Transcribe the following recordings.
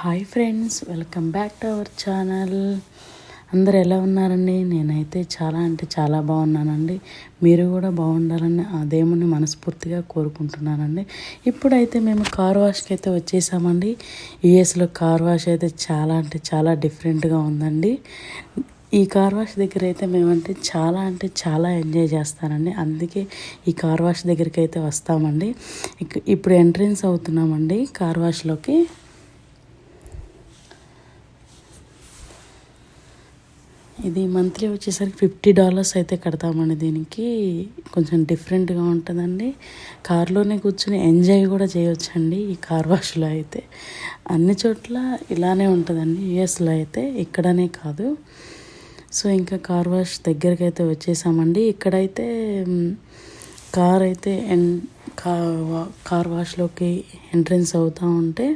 Hi friends, welcome back to our channel. అందరు ఎలా ఉన్నారండి? నేనైతే చాలా అంటే చాలా బాగున్నానండి. మీరు కూడా బాగుండాలని ఆ దేవుని మనస్ఫూర్తిగా కోరుకుంటున్నానండి. ఇప్పుడైతే మేము కార్ వాష్కి అయితే వచ్చేసామండి. యూఎస్లో కార్ వాష్ అయితే చాలా అంటే చాలా డిఫరెంట్గా ఉందండి. ఈ కార్ వాష్ దగ్గర అయితే మేమంటే చాలా ఎంజాయ్ చేస్తానండి. అందుకే ఈ కార్ వాష్ దగ్గరికి అయితే వస్తామండి. ఇప్పుడు ఎంట్రన్స్ అవుతున్నామండి కార్ వాష్లోకి. ఇది మంత్లీ వచ్చేసరికి $50 అయితే కడతామండి. దీనికి కొంచెం డిఫరెంట్గా ఉంటుందండి. కార్లోనే కూర్చొని ఎంజాయ్ కూడా చేయవచ్చండి ఈ కార్ వాష్లో అయితే. అన్ని చోట్ల ఇలానే ఉంటుందండి యూఎస్లో అయితే, ఇక్కడనే కాదు. సో ఇంకా కార్ వాష్ దగ్గరికి అయితే వచ్చేసామండి. ఇక్కడైతే కార్ అయితే కార్ వాష్లోకి ఎంట్రన్స్ అవుతూ ఉంటే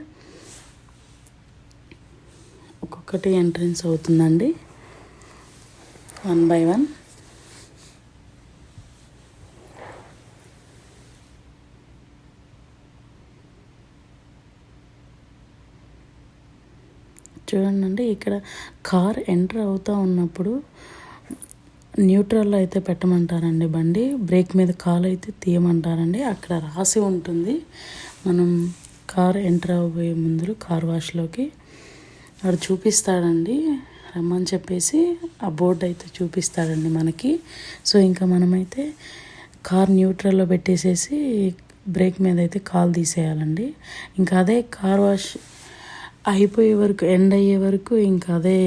ఒక్కొక్కటి ఎంట్రన్స్ అవుతుందండి, 1 by 1. చూడండి, ఇక్కడ కార్ ఎంటర్ అవుతూ ఉన్నప్పుడు న్యూట్రల్లో అయితే పెట్టమంటారండి బండి. బ్రేక్ మీద కాలు అయితే తీయమంటారండి. అక్కడ రాసి ఉంటుంది. మనం కార్ ఎంటర్ అవ్వబోయే ముందు కార్ వాష్లోకి వాడు చూపిస్తాడండి, రమ్మని చెప్పేసి ఆ బోర్డు అయితే చూపిస్తాడండి మనకి. సో ఇంకా మనమైతే కార్ న్యూట్రల్లో పెట్టేసేసి బ్రేక్ మీద అయితే కాలు తీసేయాలండి. ఇంకా అదే కార్ వాష్ అయిపోయే వరకు, ఎండ్ అయ్యే వరకు ఇంకా అదే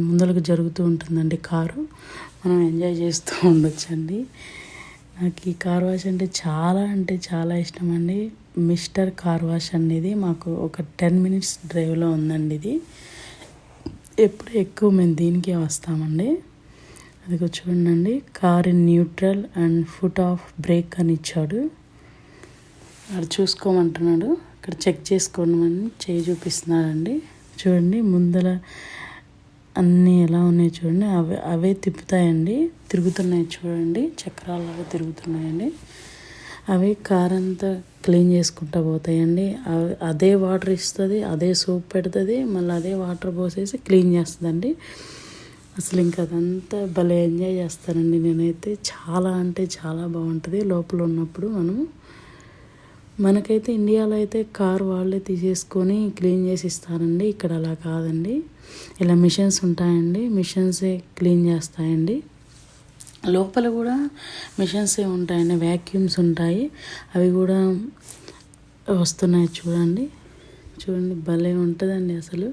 ముందరకు జరుగుతూ ఉంటుందండి కారు. మనం ఎంజాయ్ చేస్తూ ఉండొచ్చండి. నాకు ఈ కార్ వాష్ అంటే చాలా ఇష్టం అండి. మిస్టర్ కార్ వాష్ అనేది మాకు ఒక 10 minutes డ్రైవ్లో ఉందండి. ఇది ఎప్పుడు ఎక్కువ మేము దీనికే వస్తామండి. అదిగో చూడండి, car in neutral and foot of break అని ఇచ్చాడు. అది చూసుకోమంటున్నాడు. ఇక్కడ చెక్ చేసుకోమని చేయి చూపిస్తున్నాడండి. చూడండి ముందర అన్నీ ఎలా ఉన్నాయి చూడండి. అవే తిప్పుతాయండి, తిరుగుతున్నాయి చూడండి, చక్రాలాగా తిరుగుతున్నాయండి. అవి కార్ అంతా క్లీన్ చేసుకుంటూ పోతాయండి. అదే వాటర్ ఇస్తుంది, అదే సోప్ పెడుతుంది, మళ్ళీ అదే వాటర్ పోసేసి క్లీన్ చేస్తుందండి. అసలు ఇంకా అదంతా భలే ఎంజాయ్ చేస్తానండి నేనైతే. చాలా అంటే చాలా బాగుంటుంది లోపల ఉన్నప్పుడు. మనకైతే ఇండియాలో అయితే కార్ వాళ్ళే తీసేసుకొని క్లీన్ చేసి ఇస్తారండి. ఇక్కడ అలా కాదండి. ఇలా మిషన్స్ ఉంటాయండి, మిషన్సే క్లీన్ చేస్తాయండి. లోపల కూడా మిషన్సే ఉంటాయండి, వ్యాక్యూమ్స్ ఉంటాయి. అవి కూడా వస్తున్నాయి చూడండి. భలే ఉంటుందండి అసలు.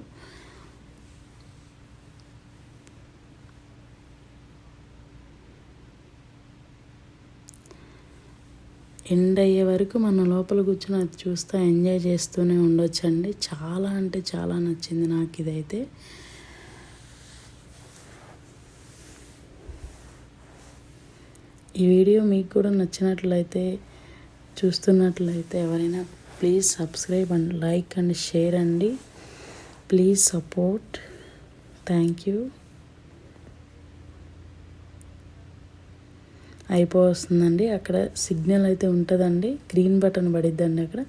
ఎండ్ అయ్యే వరకు మనం లోపల కూర్చొని అది చూస్తూ ఎంజాయ్ చేస్తూనే ఉండొచ్చండి. చాలా అంటే చాలా నచ్చింది నాకు ఇదైతే. ఈ వీడియో మీకు కూడా నచ్చినట్లయితే, చూస్తున్నట్లయితే ఎవరైనా please subscribe and like and share అండి. Please support. Thank you. అయిపోతుందండి. అక్కడ సిగ్నల్ అయితే ఉంటుందండి, గ్రీన్ బటన్ పడిద్దండి. అక్కడ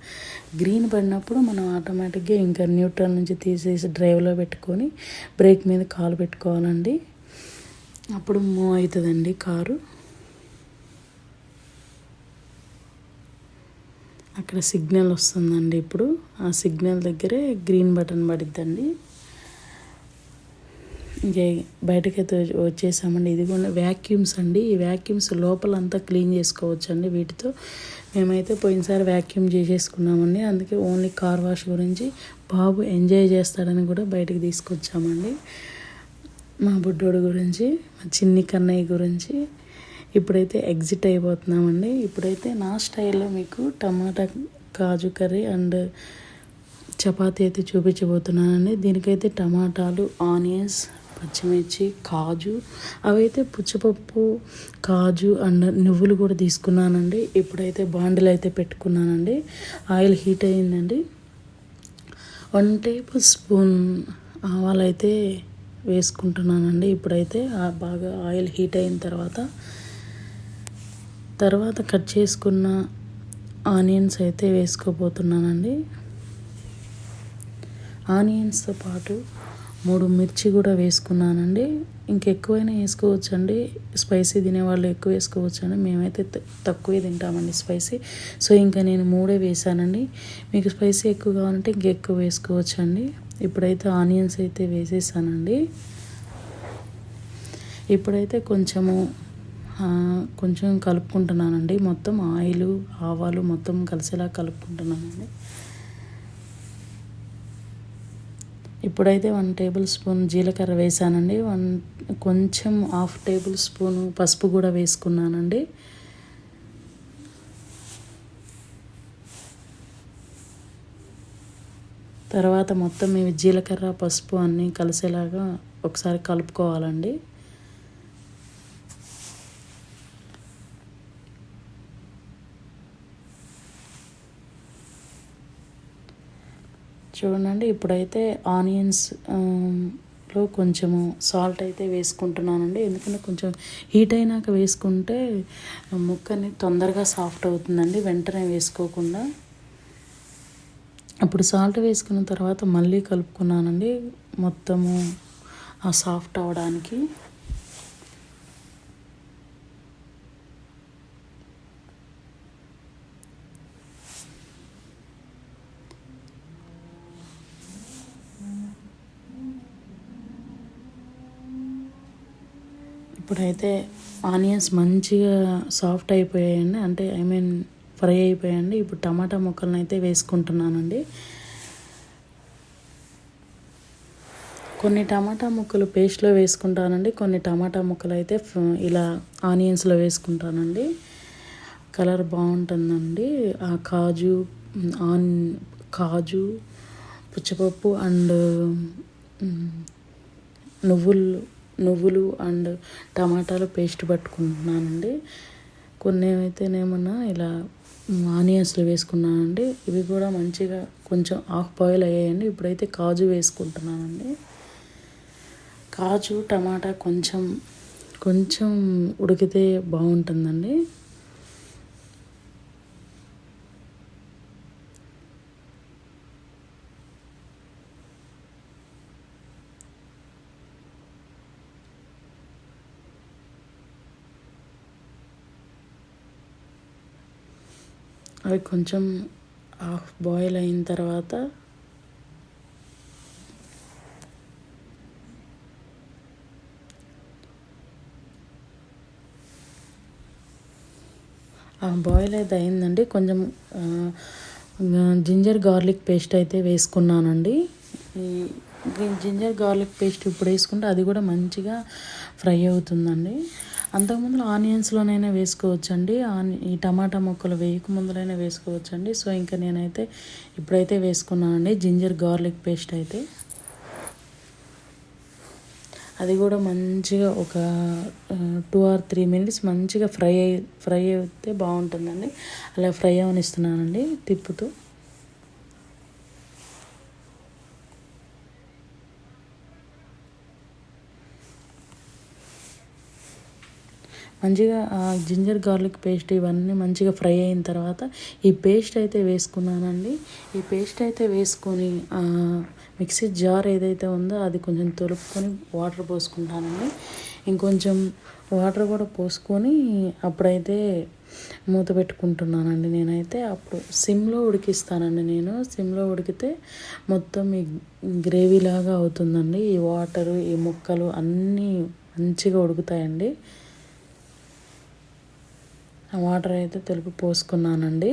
గ్రీన్ పడినప్పుడు మనం ఆటోమేటిక్గా ఇంకా న్యూట్రల్ నుంచి తీసేసి డ్రైవ్లో పెట్టుకొని బ్రేక్ మీద కాలు పెట్టుకోవాలండి. అప్పుడు మూవ్ అవుతుందండి కారు. అక్కడ సిగ్నల్ వస్తుందండి. ఇప్పుడు ఆ సిగ్నల్ దగ్గరే గ్రీన్ బటన్ పడిద్దండి. ఇంకా బయటకైతే వచ్చేసామండి. ఇది కూడా వ్యాక్యూమ్స్ అండి. ఈ వ్యాక్యూమ్స్ లోపలంతా క్లీన్ చేసుకోవచ్చండి వీటితో. మేమైతే పోయినసారి వ్యాక్యూమ్ చేసేసుకున్నామండి. అందుకే ఓన్లీ కార్ వాష్ గురించి బాబు ఎంజాయ్ చేస్తాడని కూడా బయటకు తీసుకొచ్చామండి. మా బుడ్డోడు గురించి, మా చిన్ని కన్నయ్య గురించి. ఇప్పుడైతే ఎగ్జిట్ అయిపోతున్నామండి. ఇప్పుడైతే నా స్టైల్లో మీకు టమాటా కాజు కర్రీ అండ్ చపాతీ అయితే చూపించబోతున్నానండి. దీనికైతే టమాటాలు, ఆనియన్స్, పచ్చిమిర్చి, కాజు, అవైతే పుచ్చపప్పు, కాజు అండ్ నువ్వులు కూడా తీసుకున్నానండి. ఇప్పుడైతే బాండిల్ అయితే పెట్టుకున్నానండి. ఆయిల్ హీట్ అయ్యిందండి. 1 tablespoon ఆవాలు అయితే వేసుకుంటున్నానండి. ఇప్పుడైతే బాగా ఆయిల్ హీట్ అయిన తర్వాత కట్ చేసుకున్న ఆనియన్స్ అయితే వేసుకోబోతున్నానండి. ఆనియన్స్తో పాటు 3 మిర్చి కూడా వేసుకున్నానండి. ఇంకెక్కువైనా వేసుకోవచ్చండి, స్పైసీ తినేవాళ్ళు ఎక్కువ వేసుకోవచ్చండి. మేమైతే తక్కువే తింటామండి స్పైసీ. సో ఇంకా నేను 3 వేసానండి. మీకు స్పైసీ ఎక్కువ కావాలంటే ఇంకెక్కువ వేసుకోవచ్చండి. ఇప్పుడైతే ఆనియన్స్ అయితే వేసేసానండి. ఇప్పుడైతే కొంచెం కలుపుకుంటున్నానండి. మొత్తం ఆయిలు ఆవాలు మొత్తం కలిసేలా కలుపుకుంటున్నానండి. ఇప్పుడైతే 1 టేబుల్ స్పూన్ జీలకర్ర వేసానండి. కొంచెం 1/2 టేబుల్ స్పూను పసుపు కూడా వేసుకున్నానండి. తర్వాత మొత్తం ఇవి జీలకర్ర పసుపు అన్నీ కలిసేలాగా ఒకసారి కలుపుకోవాలండి. చూడండి, ఇప్పుడైతే ఆనియన్స్లో కొంచెము సాల్ట్ అయితే వేసుకుంటున్నానండి. ఎందుకంటే కొంచెం హీట్ అయినాక వేసుకుంటే ముక్కని తొందరగా సాఫ్ట్ అవుతుందండి, వెంటనే వేసుకోకుండా. అప్పుడు సాల్ట్ వేసుకున్న తర్వాత మళ్ళీ కలుపుకున్నానండి, మొత్తము సాఫ్ట్ అవ్వడానికి. ఇప్పుడైతే ఆనియన్స్ మంచిగా సాఫ్ట్ అయిపోయాయండి, అంటే ఫ్రై అయిపోయాయండి. ఇప్పుడు టమాటా ముక్కలను అయితే వేసుకుంటున్నానండి. కొన్ని టమాటా ముక్కలు పేస్ట్లో వేసుకుంటానండి, కొన్ని టమాటా ముక్కలు అయితే ఇలా ఆనియన్స్లో వేసుకుంటానండి. కలర్ బాగుంటుందండి. ఆ కాజు పుచ్చపప్పు అండ్ నువ్వులు అండ్ టమాటాలు పేస్ట్ పట్టుకుంటున్నానండి. కొన్ని అయితేనేమన్నా ఇలా ఆనియన్స్లో వేసుకున్నానండి. ఇవి కూడా మంచిగా కొంచెం హాఫ్ బాయిల్ అయ్యాయండి. ఇప్పుడైతే కాజు వేసుకుంటున్నానండి. కాజు టమాటా కొంచెం ఉడికితే బాగుంటుందండి. అవి కొంచెం హాఫ్ బాయిల్ అయిన తర్వాత బాయిల్ అయితే అయిందండి. కొంచెం జింజర్ గార్లిక్ పేస్ట్ అయితే వేసుకున్నానండి. ఈ జింజర్ గార్లిక్ పేస్ట్ ఇప్పుడు వేసుకుంటే అది కూడా మంచిగా ఫ్రై అవుతుందండి. అంతకుముందు ఆనియన్స్లోనైనా వేసుకోవచ్చండి, ఈ టమాటా ముక్కలు వేయక ముందులైనా వేసుకోవచ్చండి. సో ఇంకా నేనైతే ఇప్పుడైతే వేసుకున్నానండి జింజర్ గార్లిక్ పేస్ట్ అయితే. అది కూడా మంచిగా ఒక 2 or 3 minutes మంచిగా ఫ్రై అయితే బాగుంటుందండి. అలా ఫ్రై అవనిస్తున్నానండి తిప్పుతూ. మంచిగా జింజర్ గార్లిక్ పేస్ట్ ఇవన్నీ మంచిగా ఫ్రై అయిన తర్వాత ఈ పేస్ట్ అయితే వేసుకున్నానండి. ఈ పేస్ట్ అయితే వేసుకొని మిక్సీ జార్ ఏదైతే ఉందో అది కొంచెం తొలుపుకొని వాటర్ పోసుకుంటానండి. ఇంకొంచెం వాటర్ కూడా పోసుకొని అప్పుడైతే మూత పెట్టుకుంటున్నానండి. నేనైతే అప్పుడు సిమ్లో ఉడికిస్తానండి. సిమ్లో ఉడికితే మొత్తం ఈ గ్రేవీ లాగా అవుతుందండి. ఈ వాటరు ఈ ముక్కలు అన్నీ మంచిగా ఉడుకుతాయండి. వాటర్ అయితే తెలుపు పోసుకున్నానండి.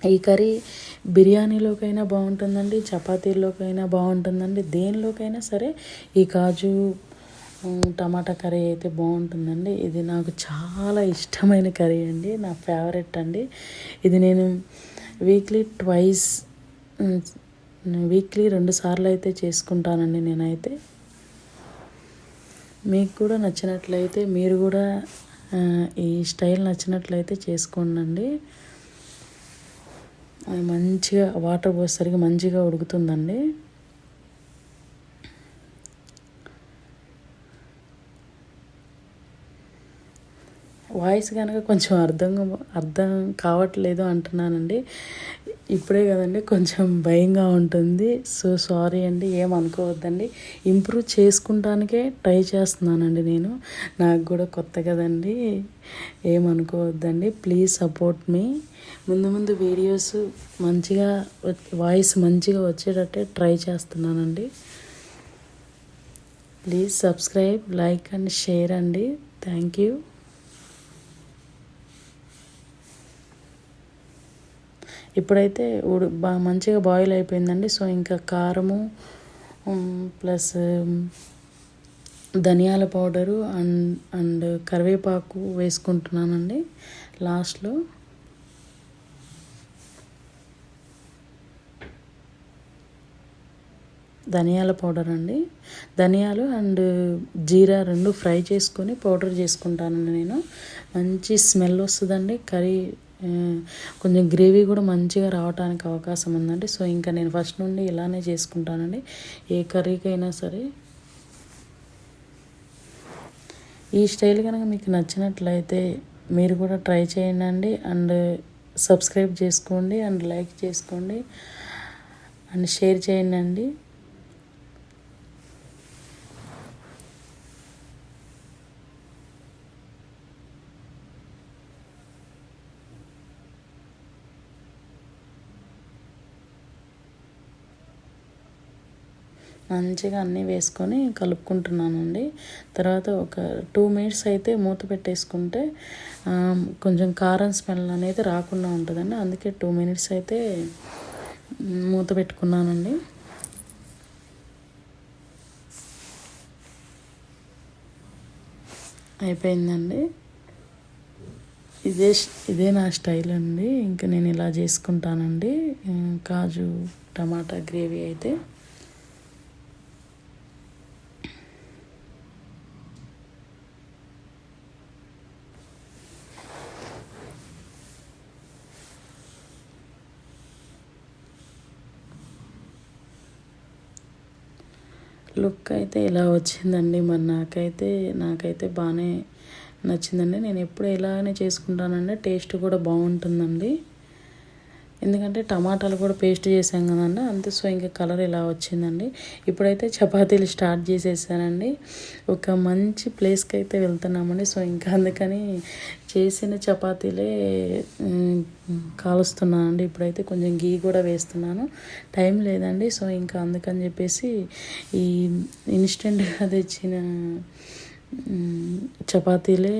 ఈ కర్రీ బిర్యానీలోకైనా బాగుంటుందండి, చపాతీల్లోకైనా బాగుంటుందండి, దేనిలోకైనా సరే ఈ కాజు టమాటా కర్రీ అయితే బాగుంటుందండి. ఇది నాకు చాలా ఇష్టమైన కర్రీ అండి, నా ఫేవరెట్ అండి. ఇది నేను వీక్లీ 2 సార్లు అయితే చేసుకుంటానండి నేనైతే. మీకు కూడా నచ్చినట్లయితే మీరు కూడా ఈ స్టైల్ నచ్చినట్లయితే చేసుకోండి. అది మంచిగా వాటర్ పోసేసరికి మంచిగా ఉడుకుతుందండి. వాయిస్ కనుక కొంచెం అర్థం కావట్లేదు అంటున్నానండి. ఇప్పుడే కదండి కొంచెం భయంగా ఉంటుంది. సో సారీ అండి, ఏమనుకోవద్దండి. ఇంప్రూవ్ చేసుకుంటానికే ట్రై చేస్తున్నానండి నేను. నాకు కూడా కొత్త కదండి, ఏమనుకోవద్దండి. ప్లీజ్ సపోర్ట్ మీ. ముందు వీడియోస్ మంచిగా వాయిస్ మంచిగా వచ్చేటట్టే ట్రై చేస్తున్నానండి. Please subscribe, like and share అండి. Thank you. ఇప్పుడైతే మంచిగా బాయిల్ అయిపోయిందండి. సో ఇంకా కారము ప్లస్ ధనియాల పౌడరు అండ్ కరివేపాకు వేసుకుంటున్నానండి లాస్ట్లో. ధనియాల పౌడర్ అండి, ధనియాలు అండ్ జీరా రెండు ఫ్రై చేసుకొని పౌడర్ చేసుకుంటానండి నేను. మంచి స్మెల్ వస్తుందండి కర్రీ. కొంచెం గ్రేవీ కూడా మంచిగా రావడానికి అవకాశం ఉందండి. సో ఇంకా నేను ఫస్ట్ నుండి ఇలానే చేసుకుంటానండి ఏ కర్రీకైనా సరే. ఈ స్టైల్ కనుక మీకు నచ్చినట్లయితే మీరు కూడా ట్రై చేయండి అండ్ సబ్స్క్రైబ్ చేసుకోండి అండ్ లైక్ చేసుకోండి అండ్ షేర్ చేయండి. మంచిగా అన్నీ వేసుకొని కలుపుకుంటున్నానండి. తర్వాత ఒక 2 మినిట్స్ అయితే మూత పెట్టేసుకుంటే కొంచెం కారం స్మెల్ అనేది రాకుండా ఉంటుందండి. అందుకే 2 మినిట్స్ అయితే మూత పెట్టుకున్నానండి. అయిపోయిందండి. ఇదే నా స్టైల్ అండి. ఇంకా నేను ఇలా చేసుకుంటానండి కాజు టమాటా గ్రేవీ అయితే. లుక్ అయితే ఇలా వచ్చిందండి. మరి నాకైతే బాగానే నచ్చిందండి. నేను ఎప్పుడు ఇలానే చేసుకుంటానండి. టేస్ట్ కూడా బాగుంటుందండి. ఎందుకంటే టమాటాలు కూడా పేస్ట్ చేసాం కదండి, అంతే. సో ఇంకా కలర్ ఇలా వచ్చిందండి. ఇప్పుడైతే చపాతీలు స్టార్ట్ చేసేసానండి. ఒక మంచి ప్లేస్కి అయితే వెళ్తున్నామండి. సో ఇంకా అందుకని చేసిన చపాతీలే కాలుస్తున్నానండి. ఇప్పుడైతే కొంచెం గీ కూడా వేస్తున్నాను. టైం లేదండి. సో ఇంకా అందుకని చెప్పేసి ఈ ఇన్స్టెంట్గా తెచ్చిన చపాతీలే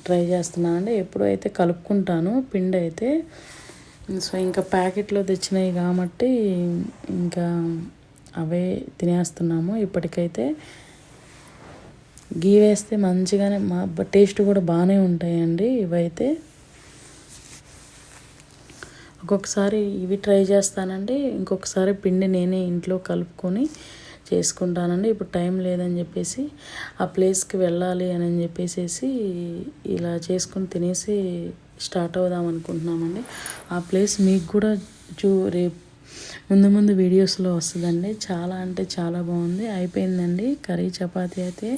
ట్రై చేస్తున్నానండి. ఎప్పుడైతే కలుపుకుంటాను పిండి అయితే. సో ఇంకా ప్యాకెట్లో తెచ్చినాయి కాబట్టి ఇంకా అవే తినేస్తున్నాము. ఇప్పటికైతే గీ వేస్తే మంచిగానే టేస్ట్ కూడా బాగానే ఉంటాయండి ఇవైతే. ఒక్కొక్కసారి ఇవి ట్రై చేస్తానండి, ఇంకొకసారి పిండి నేనే ఇంట్లో కలుపుకొని చేసుకుంటానండి. ఇప్పుడు టైం లేదని చెప్పేసి ఆ ప్లేస్కి వెళ్ళాలి అని చెప్పేసి ఇలా చేసుకొని తినేసి స్టార్ట్ అవుదాం అనుకుంటున్నామండి. ఆ ప్లేస్ మీకు కూడా రేపు ముందు వీడియోస్లో వస్తుందండి. చాలా అంటే చాలా బాగుంది. అయిపోయిందండి కర్రీ చపాతీ అయితే.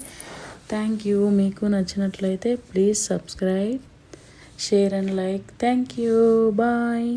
Thank you. మీకు నచ్చినట్లయితే please subscribe, share and like. Thank you. Bye.